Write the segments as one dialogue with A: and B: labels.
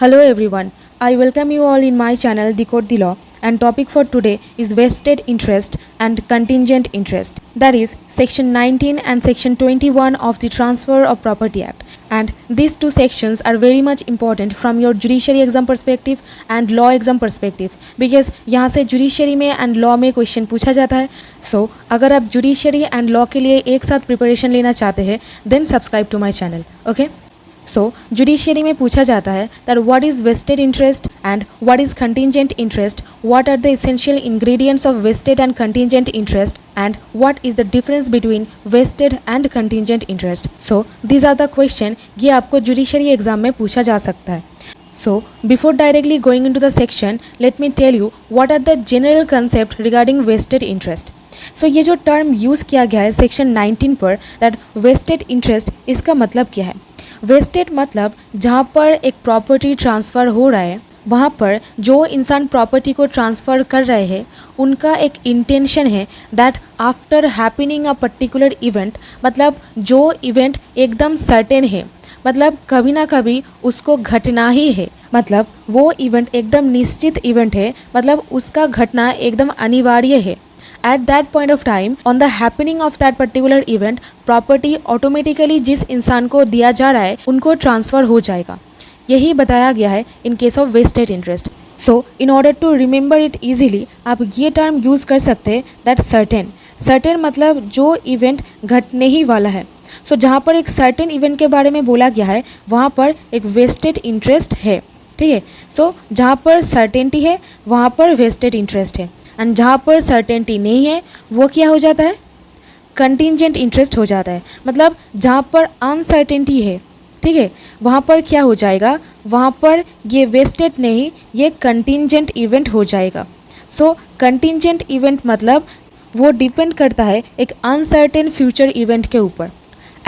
A: Hello everyone, I welcome you all in my channel Decode the Law, and topic for today is vested interest and contingent interest, that is section 19 and section 21 of the Transfer of Property Act. And these two sections are very much important from your judiciary exam perspective and law exam perspective, because यहाँ से judiciary में and law में question पूछा जाता है. So अगर आप judiciary and law के लिए एक साथ preparation लेना चाहते हैं then subscribe to my channel. Okay? So judiciary में पूछा जाता है that what is vested interest and what is contingent interest, what are the essential ingredients of vested and contingent interest, and what is the difference between vested and contingent interest. So these are the question ये आपको judiciary exam में पूछा जा सकता है. So before directly going into the section, let me tell you what are the general concept regarding vested interest. So ये जो term use किया गया है सेक्शन 19 पर that vested interest, इसका मतलब क्या है? वेस्टेड मतलब जहाँ पर एक प्रॉपर्टी ट्रांसफ़र हो रहा है वहाँ पर जो इंसान प्रॉपर्टी को ट्रांसफ़र कर रहे हैं उनका एक इंटेंशन है that after happening a particular event, मतलब जो इवेंट एकदम सर्टेन है, मतलब कभी ना कभी उसको घटना ही है, मतलब वो इवेंट एकदम निश्चित इवेंट है, मतलब उसका घटना एकदम अनिवार्य है. At that point of time, on the happening of that particular event, property automatically जिस इंसान को दिया जा रहा है उनको ट्रांसफ़र हो जाएगा. यही बताया गया है in case of vested interest. So in order to remember it easily, आप ये टर्म यूज़ कर सकते हैं that certain. Certain मतलब जो इवेंट घटने ही वाला है. So जहाँ पर एक certain इवेंट के बारे में बोला गया है वहाँ पर एक vested interest है. ठीक है. So जहाँ पर certainty है वहाँ पर vested interest है, एंड जहाँ पर सर्टेनिटी नहीं है वो क्या हो जाता है? कंटिंजेंट इंटरेस्ट हो जाता है. मतलब जहाँ पर अनसर्टेनिटी है, ठीक है, वहाँ पर क्या हो जाएगा? वहाँ पर ये वेस्टेड नहीं, ये कंटिंजेंट इवेंट हो जाएगा. सो कंटिंजेंट इवेंट मतलब वो डिपेंड करता है एक अनसर्टेन फ्यूचर इवेंट के ऊपर,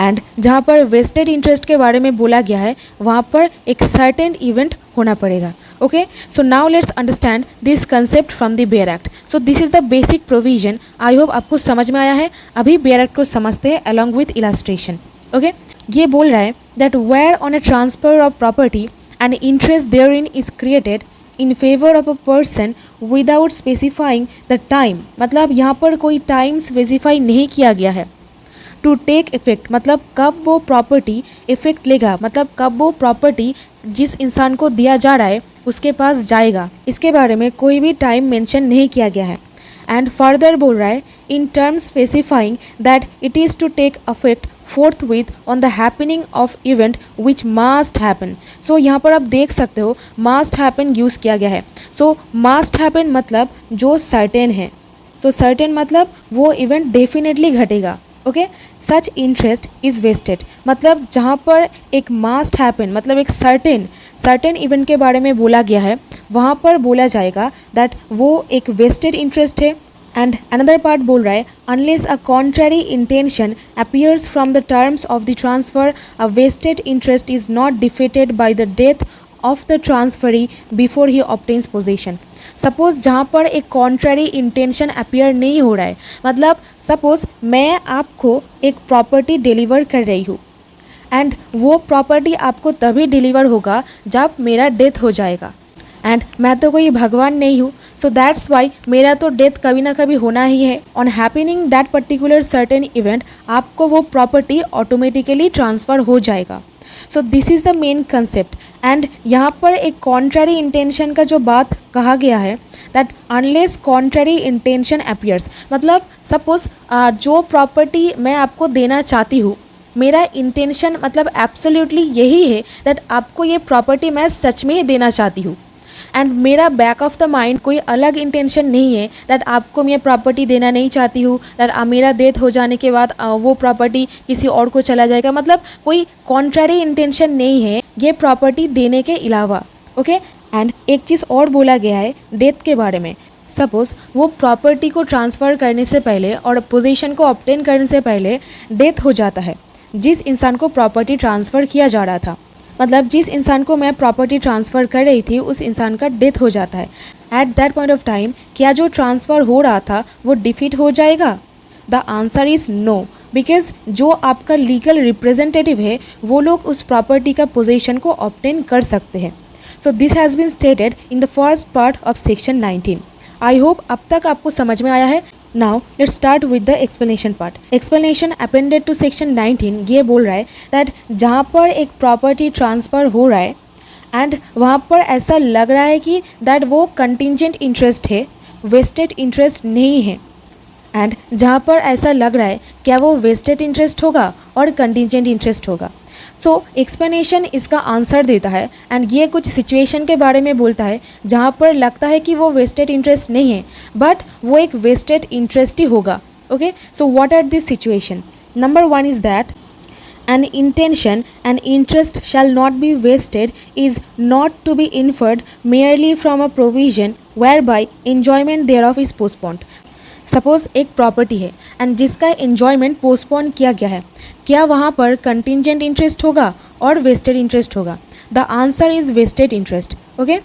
A: एंड जहाँ पर वेस्टेड इंटरेस्ट के बारे में बोला गया है वहाँ पर एक सर्टेन इवेंट होना पड़ेगा. Okay, so now let's understand this concept from the bare act. So this is the basic provision. I hope आपको समझ में आया है. अभी बेयर एक्ट को समझते हैं अलॉन्ग विथ इलास्ट्रेशन. ओके, ये बोल रहा है that where on a transfer of property and interest therein is created in favour of a person without specifying the time, मतलब यहाँ पर कोई टाइम स्पेसिफाई नहीं किया गया है. टू टेक इफेक्ट मतलब कब वो प्रॉपर्टी इफेक्ट लेगा, मतलब कब वो प्रॉपर्टी जिस इंसान को दिया जा रहा है उसके पास जाएगा, इसके बारे में कोई भी टाइम मेंशन नहीं किया गया है. एंड फर्दर बोल रहा है in terms specifying that it is to take affect forthwith on the happening of event which must happen. So यहाँ पर आप देख सकते हो मास्ट हैपन यूज़ किया गया है. सो मास्ट हैपन मतलब जो सर्टेन है. सो सर्टेन मतलब वो इवेंट डेफिनेटली घटेगा. Okay, such interest is vested मतलब जहाँ पर एक मास्ट हैपन मतलब एक सर्टेन इवेंट के बारे में बोला गया है वहाँ पर बोला जाएगा दैट वो एक वेस्टेड इंटरेस्ट है. एंड अनदर पार्ट बोल रहा है unless a contrary intention appears from the terms of the transfer a vested interest is not defeated by the death of the transferee before he obtains position. Suppose जहाँ पर एक contrary intention appear नहीं हो रहा है, मतलब suppose मैं आपको एक प्रॉपर्टी डिलीवर कर रही हूँ एंड वो प्रॉपर्टी आपको तभी डिलीवर होगा जब मेरा डेथ हो जाएगा, एंड मैं तो कोई भगवान नहीं हूँ. सो दैट्स वाई मेरा तो डेथ कभी ना कभी होना ही है. On happening that particular certain event आपको वो प्रॉपर्टी ऑटोमेटिकली ट्रांसफ़र हो जाएगा. सो this is the main concept. And यहाँ पर एक कॉन्ट्ररी इंटेंशन का जो बात कहा गया है that unless contrary intention appears, मतलब सपोज़ जो प्रॉपर्टी मैं आपको देना चाहती हूँ मेरा इंटेंशन मतलब एब्सोल्युटली यही है दैट आपको ये प्रॉपर्टी मैं सच में ही देना चाहती हूँ, एंड मेरा बैक ऑफ द माइंड कोई अलग इंटेंशन नहीं है दैट आपको मैं प्रॉपर्टी देना नहीं चाहती हूँ, दैट मेरा डेथ हो जाने के बाद वो प्रॉपर्टी किसी और को चला जाएगा, मतलब कोई कॉन्ट्ररी इंटेंशन नहीं है ये प्रॉपर्टी देने के अलावा. ओके, एंड एक चीज़ और बोला गया है डेथ के बारे में. सपोज़ वो प्रॉपर्टी को ट्रांसफ़र करने से पहले और पोजीशन को ऑब्टेन करने से पहले डेथ हो जाता है जिस इंसान को प्रॉपर्टी ट्रांसफ़र किया जा रहा था, मतलब जिस इंसान को मैं प्रॉपर्टी ट्रांसफ़र कर रही थी उस इंसान का डेथ हो जाता है. Eight that point of time क्या जो ट्रांसफ़र हो रहा था वो डिफीट हो जाएगा? The answer is no, because जो आपका लीगल रिप्रेजेंटेटिव है वो लोग उस प्रॉपर्टी का पोजीशन को ऑब्टेन कर सकते हैं. So this has been stated in the first part of section 19. I hope अब तक आपको समझ में आया है. Now let's start with the explanation part. Explanation appended to section 19 ये बोल रहा है दैट जहाँ पर एक प्रॉपर्टी ट्रांसफ़र हो रहा है एंड वहाँ पर ऐसा लग रहा है कि दैट वो कंटिंजेंट इंटरेस्ट है, वेस्टेड इंटरेस्ट नहीं है. एंड जहाँ पर ऐसा लग रहा है क्या वो वेस्टेड इंटरेस्ट होगा और कंटिंजेंट इंटरेस्ट होगा. सो एक्सप्लेनेशन इसका आंसर देता है एंड ये कुछ सिचुएशन के बारे में बोलता है जहाँ पर लगता है कि वो वेस्टेड इंटरेस्ट नहीं है बट वो एक वेस्टेड इंटरेस्ट ही होगा. Okay, so what are this situation? Number 1 is that an intention and interest shall not be wasted is not to be inferred merely from a provision whereby enjoyment thereof is postponed. Suppose एक property है and जिसका enjoyment postpone किया गया है, क्या वहाँ पर contingent interest होगा और वेस्टेड इंटरेस्ट होगा? The answer is vested interest. Okay,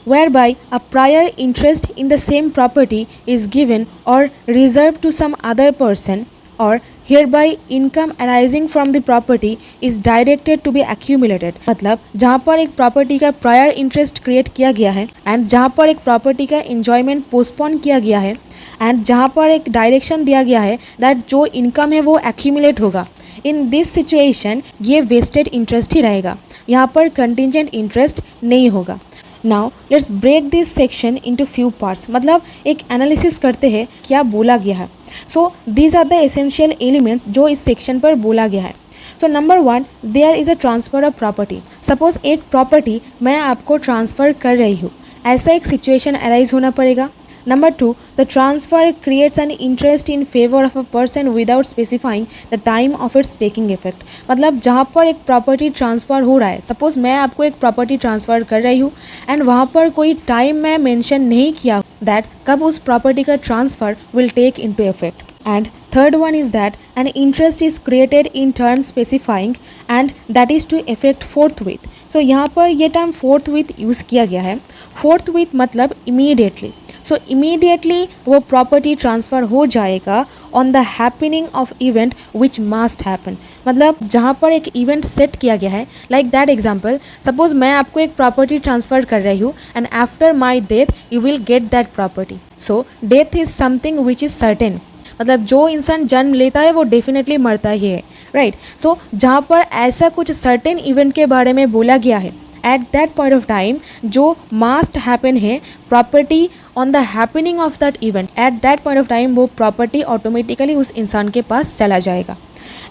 A: whereby a prior interest in the same property is given or reserved to some other person, or hereby income arising from the property is directed to be accumulated. मतलब जहाँ पर एक property का prior interest create किया गया है and जहाँ पर एक प्रॉपर्टी का एन्जॉयमेंट पोस्टपोन किया गया है एंड जहाँ पर एक डायरेक्शन दिया गया है दैट जो इनकम है वो एक्यूमुलेट होगा. इन दिस सिचुएशन ये वेस्टेड इंटरेस्ट ही रहेगा, यहाँ पर कंटिंजेंट इंटरेस्ट नहीं होगा. Now let's break this section into few parts. मतलब एक एनालिसिस करते हैं क्या बोला गया है. So these are the essential elements जो इस सेक्शन पर बोला गया है. So number 1, there is a transfer of property. Suppose एक प्रॉपर्टी मैं आपको ट्रांसफ़र कर रही हूँ, ऐसा एक सिचुएशन अराइज होना पड़ेगा. Number 2, the transfer creates an interest in favor of a person without specifying the time of its taking effect. मतलब जहाँ पर एक प्रॉपर्टी ट्रांसफ़र हो रहा है, सपोज़ मैं आपको एक प्रॉपर्टी ट्रांसफ़र कर रही हूँ एंड वहाँ पर कोई टाइम मैं मेंशन नहीं किया दैट कब उस प्रॉपर्टी का transfer will take into effect. And third one is that an interest is created in terms specifying and that is to effect forthwith. So यहाँ पर ये टर्म forthwith यूज़ किया गया है. forthwith मतलब immediately. सो इमीडिएटली वो property transfer हो जाएगा on the happening of event which must happen. मतलब जहाँ पर एक इवेंट सेट किया गया है, लाइक दैट एग्जाम्पल, सपोज मैं आपको एक प्रॉपर्टी ट्रांसफ़र कर रही हूँ and after my death you will get that property. So death is something which is certain. मतलब जो इंसान जन्म लेता है वो डेफिनेटली मरता ही है, राइट. सो जहाँ पर ऐसा कुछ सर्टेन इवेंट के बारे में बोला गया है eight that point of time जो मस्ट हैपन है property on the happening of that event, eight that point of time वो प्रॉपर्टी ऑटोमेटिकली उस इंसान के पास चला जाएगा.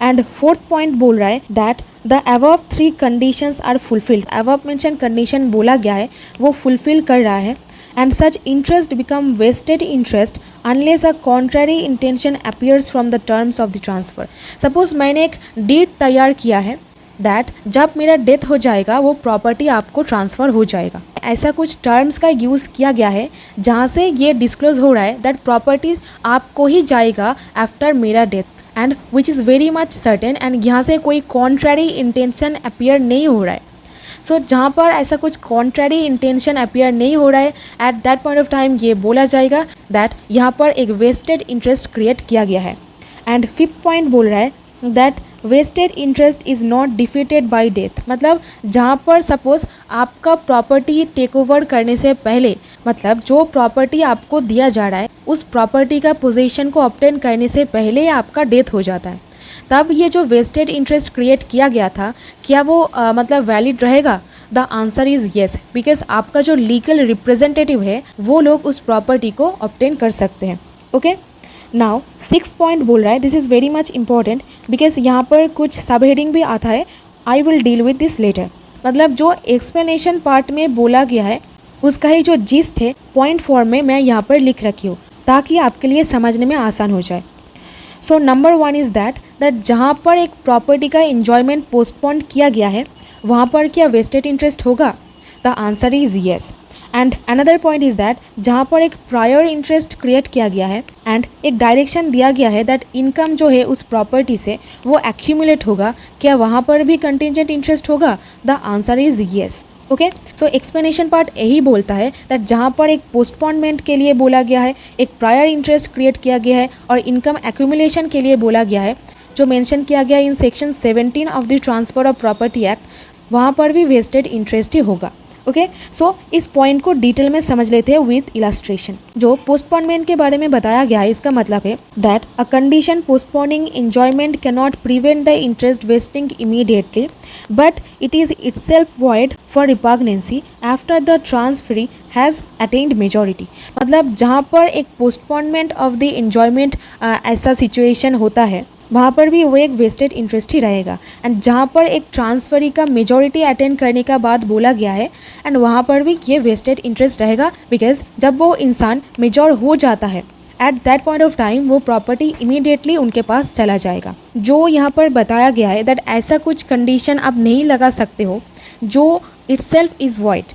A: एंड फोर्थ पॉइंट बोल रहा है that the above 3 conditions are fulfilled. Above mention condition बोला गया है वो फुलफिल कर रहा है and such interest become vested interest unless a contrary intention appears from the terms of the transfer. Suppose मैंने एक डीड तैयार किया है दैट जब मेरा डेथ हो जाएगा वो प्रॉपर्टी आपको ट्रांसफ़र हो जाएगा. ऐसा कुछ टर्म्स का यूज़ किया गया है जहाँ से ये डिस्क्लोज हो रहा है दैट प्रॉपर्टी आपको ही जाएगा आफ्टर मेरा death and which is very much certain. And यहाँ से कोई कॉन्ट्ररी इंटेंशन अपियर नहीं हो रहा है. सो जहाँ पर ऐसा कुछ कॉन्ट्ररी इंटेंशन अपियर नहीं हो रहा है eight that point of time ये बोला जाएगा दैट यहाँ पर एक वेस्टेड इंटरेस्ट क्रिएट किया गया है. एंड फिफ्थ पॉइंट बोल रहा है that vested interest is not defeated by death. मतलब जहाँ पर सपोज आपका प्रॉपर्टी टेक ओवर करने से पहले, मतलब जो प्रॉपर्टी आपको दिया जा रहा है उस प्रॉपर्टी का पोजीशन को ऑब्टेन करने से पहले आपका डेथ हो जाता है, तब ये जो वेस्टेड इंटरेस्ट क्रिएट किया गया था क्या वो मतलब वैलिड रहेगा? The answer is yes, because आपका जो लीगल रिप्रेजेंटेटिव है वो लोग उस प्रॉपर्टी को ऑब्टेन कर सकते हैं. ओके, नाउ 6 पॉइंट बोल रहा है, this is very much important because यहाँ पर कुछ सब हेडिंग भी आता है. I will deal with this later. मतलब जो एक्सप्लेनेशन पार्ट में बोला गया है उसका ही जो जिस्ट है पॉइंट फॉर्म में मैं यहाँ पर लिख रखी हूँ ताकि आपके लिए समझने में आसान हो जाए. सो नंबर 1 इज़ दैट जहाँ पर एक प्रॉपर्टी का एन्जॉयमेंट पोस्टपोन किया गया है वहाँ पर क्या वेस्टेड इंटरेस्ट होगा? The answer is yes. And another point is that जहाँ पर एक प्रायर इंटरेस्ट क्रिएट किया गया है एंड एक डायरेक्शन दिया गया है दैट इनकम जो है उस प्रॉपर्टी से वो एक्यूमुलेट होगा, क्या वहाँ पर भी कंटिंजेंट इंटरेस्ट होगा? The answer is yes. Okay, so explanation part यही बोलता है दैट जहाँ पर एक पोस्टपोनमेंट के लिए बोला गया है, एक प्रायर इंटरेस्ट क्रिएट किया गया है और इनकम एक्यूमुलेशन के लिए बोला गया है जो मेंशन किया गया in section 17 of the transfer of property act, वहाँ पर भी वेस्टेड इंटरेस्ट ही होगा. ओके, सो इस पॉइंट को डिटेल में समझ लेते हैं विथ इलस्ट्रेशन। जो पोस्टपोनमेंट के बारे में बताया गया है इसका मतलब है that a condition postponing enjoyment can not prevent the interest vesting immediately but it is itself void for repugnancy after the transferee has attained majority. मतलब जहाँ पर एक पोस्टपोनमेंट ऑफ द एंजॉयमेंट ऐसा सिचुएशन होता है वहाँ पर भी वो एक वेस्टेड इंटरेस्ट ही रहेगा। एंड जहाँ पर एक ट्रांसफरी का मेजॉरिटी अटेंड करने का बाद बोला गया है एंड वहाँ पर भी ये वेस्टेड इंटरेस्ट रहेगा बिकॉज जब वो इंसान मेजॉर हो जाता है eight that point of time वो प्रॉपर्टी इमीडिएटली उनके पास चला जाएगा। जो यहाँ पर बताया गया है दैट ऐसा कुछ कंडीशन आप नहीं लगा सकते हो जो इटसेल्फ इज़ वॉइड।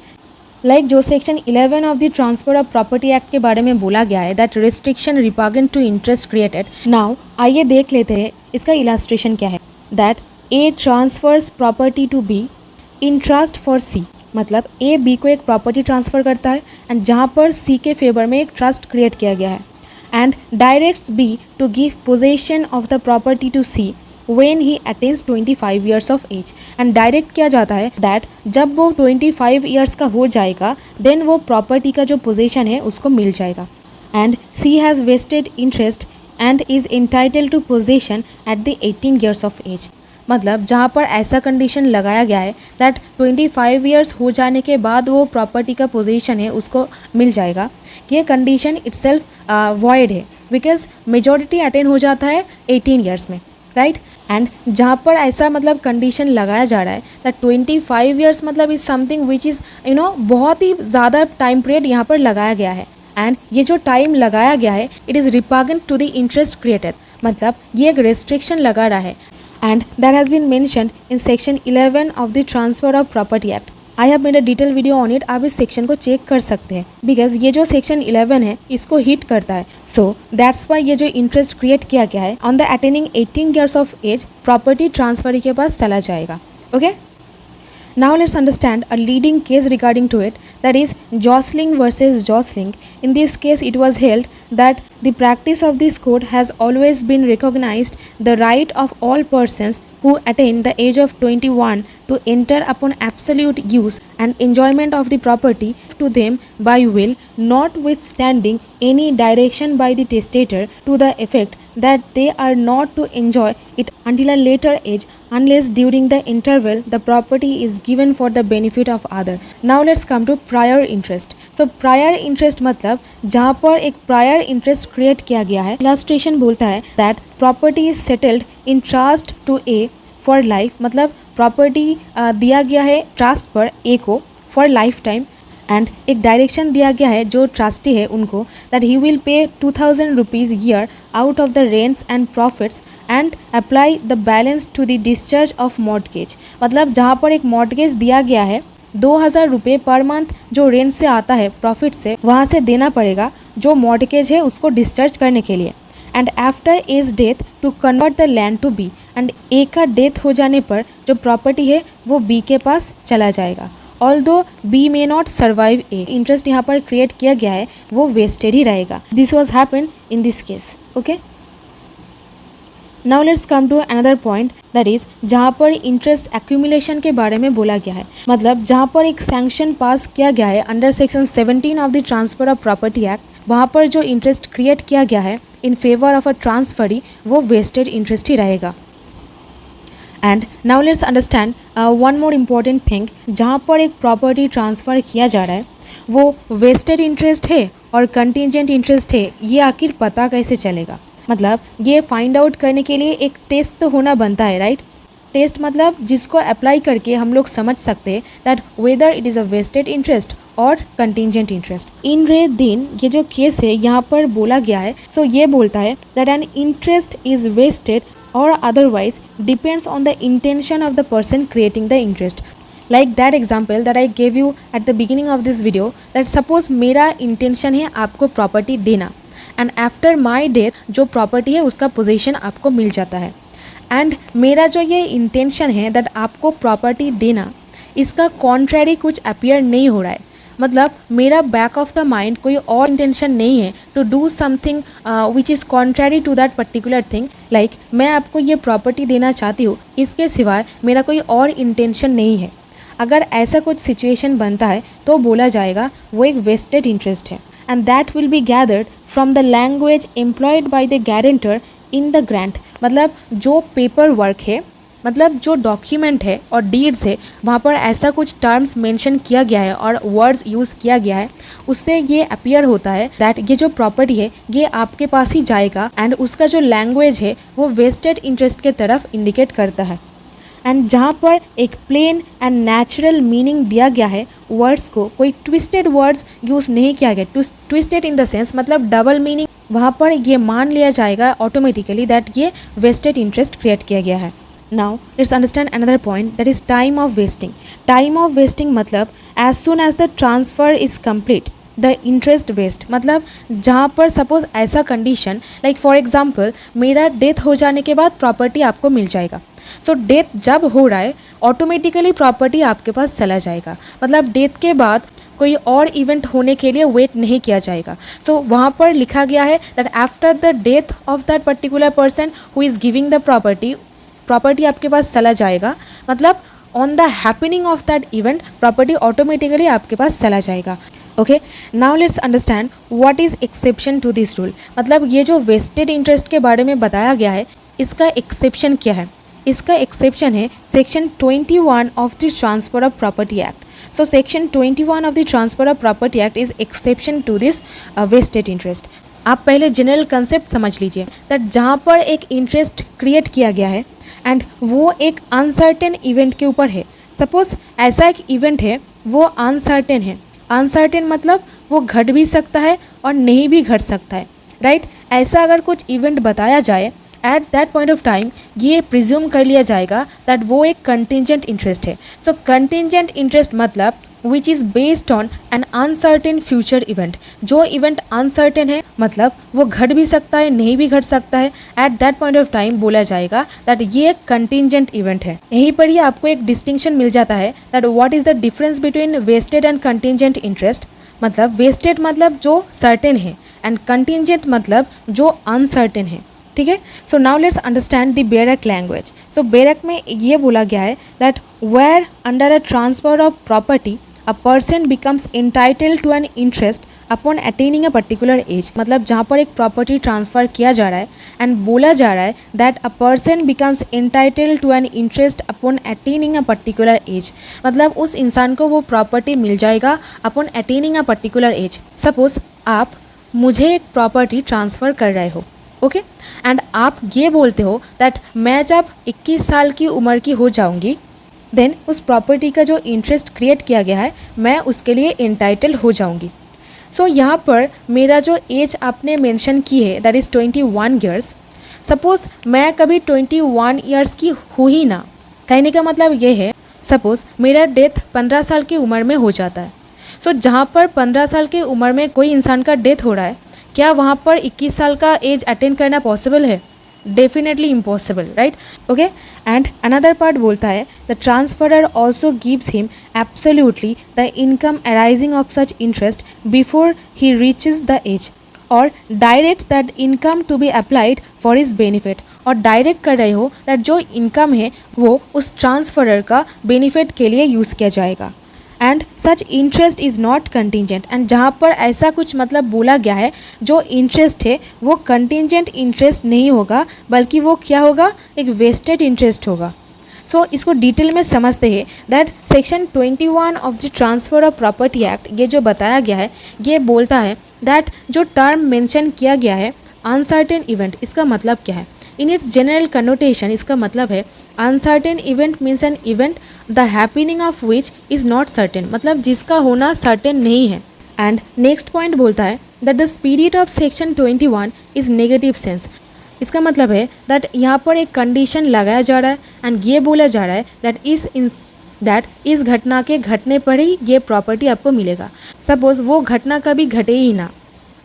A: लाइक जो section 11 of the transfer of property act के बारे में बोला गया है that restriction repugnant to interest created. Now आइए देख लेते हैं इसका इलास्ट्रेशन क्या है। That A transfers property to be in trust for C. मतलब ए बी को एक प्रॉपर्टी ट्रांसफ़र करता है एंड जहाँ पर सी के फेवर में एक ट्रस्ट क्रिएट किया गया है and directs B to give possession of the property to C when he attains 25 years of age। And direct किया जाता है दैट जब वो 25 years का हो जाएगा देन वो प्रॉपर्टी का जो पोजीशन है उसको मिल जाएगा। And C has vested interest and is entitled to position at the 18 years of age. मतलब जहाँ पर ऐसा कंडीशन लगाया गया है दैट 25 years हो जाने के बाद वो प्रॉपर्टी का पोजीशन है उसको मिल जाएगा, ये कंडीशन इटसेल्फ वॉइड है बिकॉज मेजॉरिटी अटेन हो जाता है 18 years में, राइट। एंड जहाँ पर ऐसा मतलब कंडीशन लगाया जा रहा है दैट 25 years मतलब इज़ समथिंग विच इज़ बहुत ही ज़्यादा टाइम पीरियड यहाँ पर लगाया गया है एंड ये जो टाइम लगाया गया है it is repugnant to the interest created. मतलब ये एक रेस्ट्रिक्शन लगा रहा है and that has been mentioned in section 11 of the transfer of property act. I have made a detail video on it, आप इस सेक्शन को चेक कर सकते हैं बिकॉज ये जो सेक्शन 11 है इसको हिट करता है। सो दैट्स वाई ये जो इंटरेस्ट क्रिएट किया गया है on the attaining 18 years of age property transferee के पास चला जाएगा। ओके, now let's understand a leading case regarding to it, that is Jostling versus Jostling. In this case it was held that the practice of this code has always been recognized the right of all persons who attain the age of 21 to enter upon absolute use and enjoyment of the property to them by will, notwithstanding any direction by the testator to the effect that they are not to enjoy it until a later age unless during the interval the property is given for the benefit of other। Now let's come to prior interest। So prior interest मतलब जहाँ पर एक prior interest create किया गया है। Illustration बोलता है that property is settled in trust to A for life। मतलब प्रॉपर्टी दिया गया है ट्रस्ट पर ए को फॉर लाइफ टाइम एंड एक डायरेक्शन दिया गया है जो ट्रस्टी है उनको that he will pay 2000 rupees year out of the rents and profits and apply the balance to the discharge of mortgage. मतलब जहाँ पर एक मॉर्टगेज दिया गया है 2000 रुपये पर मंथ जो रेंट से आता है प्रॉफिट से वहाँ से देना पड़ेगा जो मॉर्टगेज है उसको डिस्चार्ज करने के लिए and after age death to convert the land to be. And A का डेथ हो जाने पर जो प्रॉपर्टी है वो बी के पास चला जाएगा। Although B may not survive A, interest यहाँ पर क्रिएट किया गया है वो वेस्टेड ही रहेगा। This was happen in this case. Okay, now let's come to another point that is जहाँ पर इंटरेस्ट एक्यूमुलेशन के बारे में बोला गया है। मतलब जहाँ पर एक सैंक्शन पास किया गया है under section 17 of the transfer of property act, वहाँ पर जो इंटरेस्ट क्रिएट किया गया है इन फेवर ऑफ अ ट्रांसफरी वो वेस्टेड इंटरेस्ट ही रहेगा। And now let's understand one more important thing, जहाँ पर एक प्रॉपर्टी ट्रांसफ़र किया जा रहा है वो वेस्टेड इंटरेस्ट है और कंटिजेंट इंटरेस्ट है, ये आखिर पता कैसे चलेगा। मतलब ये फाइंड आउट करने के लिए एक टेस्ट तो होना बनता है, राइट। टेस्ट मतलब जिसको अप्लाई करके हम लोग समझ सकते हैं that whether it is a vested interest और कंटिजेंट इंटरेस्ट। इन रे दिन ये जो केस है यहाँ पर बोला गया है सो ये बोलता है that an interest is vested or otherwise depends on the intention of the person creating the interest। Like that example that I gave you at the beginning of this video, that suppose मेरा intention है आपको property देना and after my death जो property है उसका possession आपको मिल जाता है and मेरा जो ये intention है that आपको property देना इसका contrary कुछ appear नहीं हो रहा है। मतलब मेरा बैक ऑफ द माइंड कोई और इंटेंशन नहीं है to do something which is contrary to that particular thing. Like मैं आपको ये प्रॉपर्टी देना चाहती हूँ, इसके सिवाय मेरा कोई और इंटेंशन नहीं है। अगर ऐसा कुछ सिचुएशन बनता है तो बोला जाएगा वो एक वेस्टेड इंटरेस्ट है, and that will be gathered from the language employed by the guarantor in the grant. मतलब जो पेपर वर्क है, मतलब जो डॉक्यूमेंट है और डीड्स है, वहाँ पर ऐसा कुछ टर्म्स मेंशन किया गया है और वर्ड्स यूज़ किया गया है, उससे ये अपीयर होता है दैट ये जो प्रॉपर्टी है ये आपके पास ही जाएगा, एंड उसका जो लैंग्वेज है वो वेस्टेड इंटरेस्ट के तरफ इंडिकेट करता है। एंड जहाँ पर एक प्लेन एंड नेचुरल मीनिंग दिया गया है वर्ड्स को, कोई ट्विस्टेड वर्ड्स यूज़ नहीं किया गया, ट्विस्टेड इन द सेंस मतलब डबल मीनिंग, वहाँ पर ये मान लिया जाएगा ऑटोमेटिकली दैट ये वेस्टेड इंटरेस्ट क्रिएट किया गया है। Now let's understand another point, that is time of wasting. Time of wasting मतलब as soon as the transfer is complete the interest waste, मतलब जहाँ पर सपोज ऐसा कंडीशन लाइक फॉर एग्जांपल मेरा death हो जाने के बाद प्रॉपर्टी आपको मिल जाएगा। सो डेथ जब हो रहा है ऑटोमेटिकली प्रॉपर्टी आपके पास चला जाएगा, मतलब डेथ के बाद कोई और इवेंट होने के लिए वेट नहीं किया जाएगा। सो वहाँ पर लिखा गया है that after the death of that particular person who is giving the property आपके पास चला जाएगा, मतलब on the happening of that event property automatically आपके पास चला जाएगा। Okay, now let's understand what is exception to this rule. मतलब ये जो वेस्टेड इंटरेस्ट के बारे में बताया गया है इसका एक्सेप्शन क्या है। इसका एक्सेप्शन है section 21 of the transfer of property act. So section 21 of the transfer of property act is exception to this vested interest. आप पहले जनरल कंसेप्ट समझ लीजिए दैट जहाँ पर एक इंटरेस्ट क्रिएट किया गया है एंड वो एक अनसर्टेन इवेंट के ऊपर है। सपोज ऐसा एक इवेंट है वो अनसर्टेन है, अनसर्टेन मतलब वो घट भी सकता है और नहीं भी घट सकता है, राइट। ऐसा अगर कुछ इवेंट बताया जाए eight that point of time ये प्रिज्यूम कर लिया जाएगा दैट वो एक कंटिजेंट इंटरेस्ट है। सो कंटिजेंट इंटरेस्ट मतलब which is based on an uncertain future event. जो इवेंट अनसर्टेन है मतलब वो घट भी सकता है नहीं भी घट सकता है, eight that point of time बोला जाएगा दैट ये एक कंटिजेंट इवेंट है। यहीं पर ही आपको एक डिस्टिंक्शन मिल जाता है that what is the difference between vested and contingent interest. मतलब वेस्टेड मतलब जो सर्टेन है एंड कंटिजेंट मतलब जो अनसर्टेन है, ठीक है। So now let's understand the bare act language. So bare act में ये बोला गया है that where under a transfer of property a person becomes entitled to an interest upon attaining a particular age. मतलब जहाँ पर एक प्रॉपर्टी ट्रांसफ़र किया जा रहा है एंड बोला जा रहा है that a person becomes entitled to an interest upon attaining a particular age, मतलब उस इंसान को वो प्रॉपर्टी मिल जाएगा upon attaining a particular age. Suppose आप मुझे एक प्रॉपर्टी ट्रांसफ़र कर रहे हो, ओके, एंड आप ये बोलते हो दैट मैं जब 21 साल की उम्र की हो जाऊंगी देन उस प्रॉपर्टी का जो इंटरेस्ट क्रिएट किया गया है मैं उसके लिए इंटाइटल हो जाऊंगी। सो यहाँ पर मेरा जो एज आपने मेंशन की है दैट इज़ 21 ईयर्स। सपोज़ मैं कभी 21 ईयर्स की हूँ ही ना, कहने का मतलब ये है सपोज़ मेरा डेथ 15 साल की उम्र में हो जाता है। सो जहाँ पर 15 साल की उम्र में कोई इंसान का डेथ हो रहा है, क्या वहाँ पर 21 साल का एज अटेंड करना पॉसिबल है? Definitely impossible, right. Okay, and another part बोलता है the transferor also gives him absolutely the income arising of such interest before he reaches the age और direct that income to be applied for his benefit. और direct कर रहे हो that जो income है वो उस ट्रांसफरर का बेनिफिट के लिए यूज़ किया जाएगा। And such interest is not contingent, and जहाँ पर ऐसा कुछ मतलब बोला गया है जो इंटरेस्ट है वो कंटिजेंट इंटरेस्ट नहीं होगा बल्कि वो क्या होगा, एक वेस्टेड इंटरेस्ट होगा। सो इसको डिटेल में समझते हैं that section 21 of the transfer of property act ये जो बताया गया है ये बोलता है दैट जो टर्म मेंशन किया गया है अनसर्टेन इवेंट, इसका मतलब क्या है। इन इट्स जनरल कनोटेशन इसका मतलब है uncertain event means an event the happening of which is not certain, मतलब जिसका होना सर्टेन नहीं है। एंड नेक्स्ट पॉइंट बोलता है that the spirit of section 21 is negative sense. इसका मतलब है दैट यहाँ पर एक कंडीशन लगाया जा रहा है एंड ये बोला जा रहा है दैट इस घटना के घटने पर ही ये प्रॉपर्टी आपको मिलेगा। सपोज़ वो घटना कभी घटे ही ना,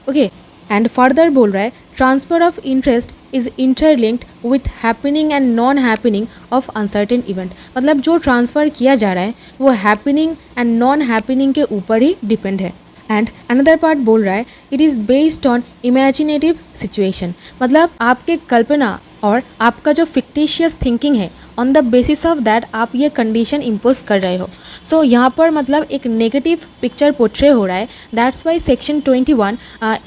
A: ओके। एंड फर्दर बोल रहा है transfer of interest is interlinked with happening and non happening of uncertain event, मतलब जो ट्रांसफ़र किया जा रहा है वो हैपनिंग एंड नॉन हैपनिंग के ऊपर ही डिपेंड है। एंड अनदर पार्ट बोल रहा है it is based on imaginative situation, मतलब आपके कल्पना और आपका जो फिक्टिशियस थिंकिंग है on the basis of that आप ये कंडीशन इम्पोज कर रहे हो. सो यहाँ पर मतलब एक नेगेटिव पिक्चर पोर्ट्रे हो रहा है. दैट्स वाई सेक्शन 21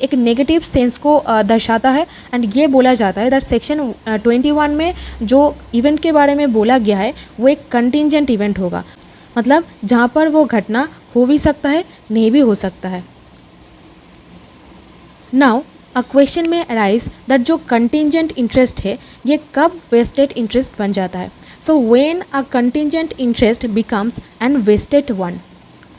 A: एक नेगेटिव सेंस को दर्शाता है. एंड ये बोला जाता है दैट सेक्शन 21 में जो इवेंट के बारे में बोला गया है वो एक कंटिंजेंट इवेंट होगा. मतलब जहाँ पर वो घटना हो भी सकता है, नहीं भी हो सकता है. Now a question may arise that जो कंटिंजेंट इंटरेस्ट है ये कब वेस्टेड इंटरेस्ट बन जाता है. So when a contingent interest becomes an vested one.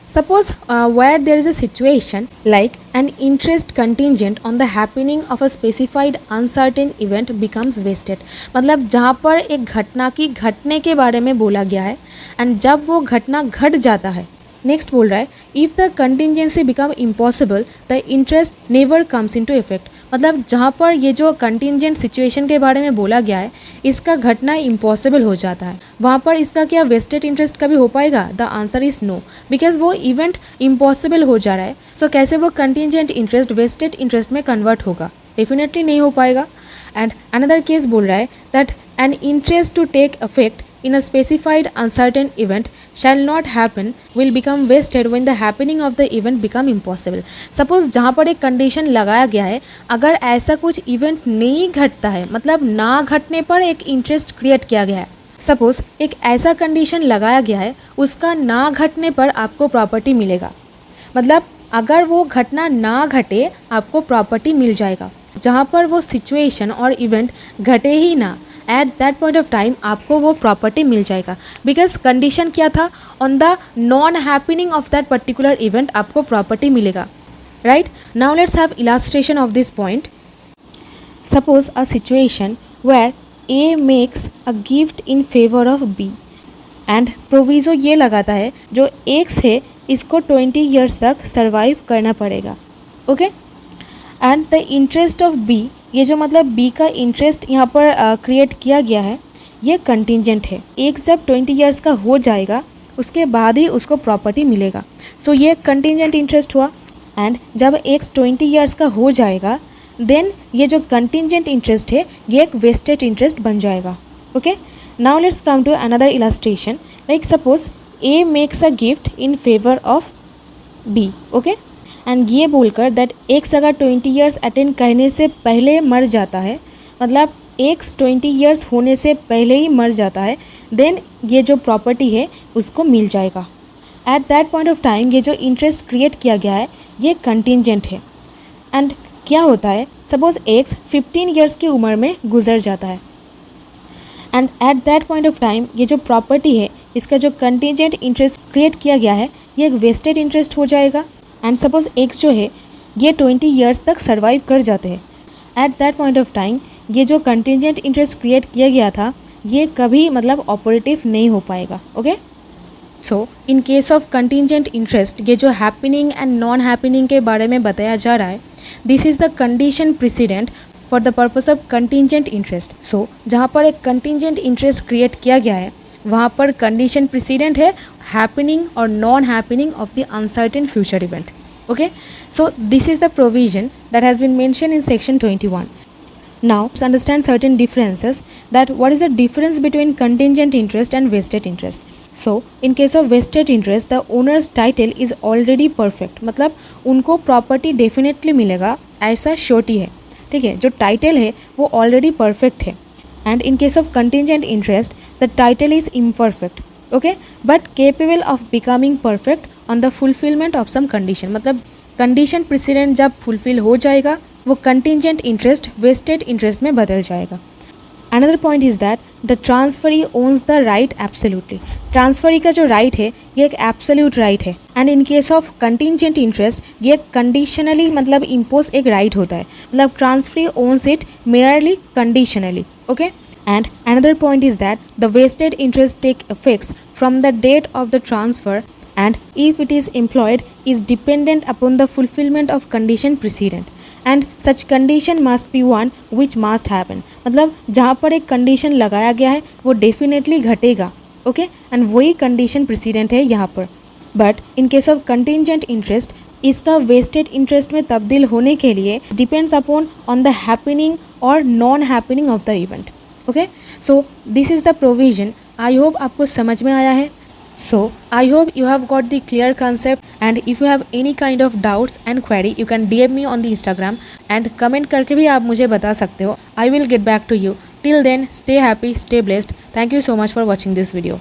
A: Suppose where there is a situation like an interest contingent on the happening of a specified uncertain event becomes vested. मतलब जहाँ पर एक घटना की घटने के बारे में बोला गया है एंड जब वो घटना घट जाता है, नेक्स्ट बोल रहा है if the contingency become impossible the interest never comes into effect. मतलब जहाँ पर ये जो कंटिंजेंट सिचुएशन के बारे में बोला गया है इसका घटना इम्पॉसिबल हो जाता है, वहाँ पर इसका क्या वेस्टेड इंटरेस्ट कभी हो पाएगा? The answer is no, because वो इवेंट इम्पॉसिबल हो जा रहा है. सो कैसे वो कंटिंजेंट इंटरेस्ट वेस्टेड इंटरेस्ट में कन्वर्ट होगा? डेफिनेटली नहीं हो पाएगा. एंड अनदर केस बोल रहा है that an interest to take affect in a specified uncertain event shall not happen will become wasted when the happening of the event become impossible. Suppose जहाँ पर एक कंडीशन लगाया गया है अगर ऐसा कुछ इवेंट नहीं घटता है, मतलब ना घटने पर एक इंटरेस्ट क्रिएट किया गया है. सपोज एक ऐसा कंडीशन लगाया गया है उसका ना घटने पर आपको प्रॉपर्टी मिलेगा. मतलब अगर वो घटना ना घटे आपको प्रॉपर्टी मिल जाएगा. जहाँ पर वो सिचुएशन और इवेंट घटे ही ना, at that point of time आपको वो प्रॉपर्टी मिल जाएगा. बिकॉज कंडीशन क्या था? On the non happening of that particular event आपको प्रॉपर्टी मिलेगा. Right now let's have illustration of this point. Suppose a situation where A makes a gift in favour of B and proviso ये लगाता है जो x है इसको 20 years तक survive करना पड़ेगा. Okay and the interest of B, ये जो मतलब बी का इंटरेस्ट यहाँ पर क्रिएट किया गया है ये कंटिंजेंट है. एक्स जब 20 ईयर्स का हो जाएगा उसके बाद ही उसको प्रॉपर्टी मिलेगा. सो ये कंटिंजेंट इंटरेस्ट हुआ. एंड जब एक्स 20 ईयर्स का हो जाएगा देन ये जो कंटिंजेंट इंटरेस्ट है ये एक वेस्टेड इंटरेस्ट बन जाएगा. Okay now let's come to another illustration. Like suppose A makes a gift in favour of B. Okay and ये बोलकर दैट एक्स अगर 20 ईयर्स अटेंड करने से पहले मर जाता है, मतलब एक्स 20 ईयर्स होने से पहले ही मर जाता है, देन ये जो प्रॉपर्टी है उसको मिल जाएगा. Eight that point of time ये जो इंटरेस्ट क्रिएट किया गया है ये कंटिंजेंट है. एंड क्या होता है? सपोज एक्स 15 ईयर्स की उम्र में गुजर जाता है and eight that point of time ये जो प्रॉपर्टी है इसका जो कंटिंजेंट इंटरेस्ट क्रिएट किया गया है ये एक वेस्टेड इंटरेस्ट हो जाएगा. एंड सपोज एक्स जो है ये 20 ईयर्स तक सर्वाइव कर जाते हैं. Eight that point of time ये जो कंटिंजेंट इंटरेस्ट क्रिएट किया गया था ये कभी मतलब ऑपरेटिव नहीं हो पाएगा. Okay so in case of contingent interest ये जो हैपनिंग एंड नॉन हैपनिंग के बारे में बताया जा रहा है this is the condition precedent for the purpose of contingent interest. So जहाँ पर एक कंटिंजेंट इंटरेस्ट क्रिएट किया गया है वहाँ पर कंडीशन प्रेसिडेंट है हैपनिंग और non happening of the uncertain future event. Okay, so this is the provision that has been mentioned in section 21. Now let's understand certain differences, that what is the difference between contingent interest and vested interest. So in case of vested interest the owner's title is already perfect, मतलब उनको property definitely मिलेगा ऐसा surety है. ठीक है, जो title है वो ऑलरेडी परफेक्ट है. And in case of contingent interest the title is imperfect, okay, but capable of becoming perfect on the fulfilment of some condition. मतलब कंडीशन प्रेसिडेंट जब फुलफिल हो जाएगा वो कंटिंजेंट इंटरेस्ट वेस्टेड इंटरेस्ट में बदल जाएगा. Another point is that the transferee owns the right absolutely. Transferee का जो राइट है ये एक एब्सोल्यूट राइट है. And in case of contingent interest ये कंडीशनली मतलब इम्पोज एक राइट होता है, मतलब transferee owns it merely conditionally. Okay, and another point is that the vested interest take effects from the date of the transfer, and if it is employed is dependent upon the fulfillment of condition precedent, and such condition must be one which must happen. मतलब जहाँ पर एक condition लगाया गया है वो definitely घटेगा. Okay, and वही कंडीशन प्रेसिडेंट है यहाँ पर. But in case of contingent interest इसका वेस्टेड इंटरेस्ट में तब्दील होने के लिए depends upon on the happening और non happening of the event. Okay, so this is the provision. I hope आपको समझ में आया है। So I hope you have got the clear concept, and if you have any kind of doubts and query you can DM me on the Instagram and comment करके भी आप मुझे बता सकते हो। I will get back to you. Till then, stay happy, stay blessed. Thank you so much for watching this video.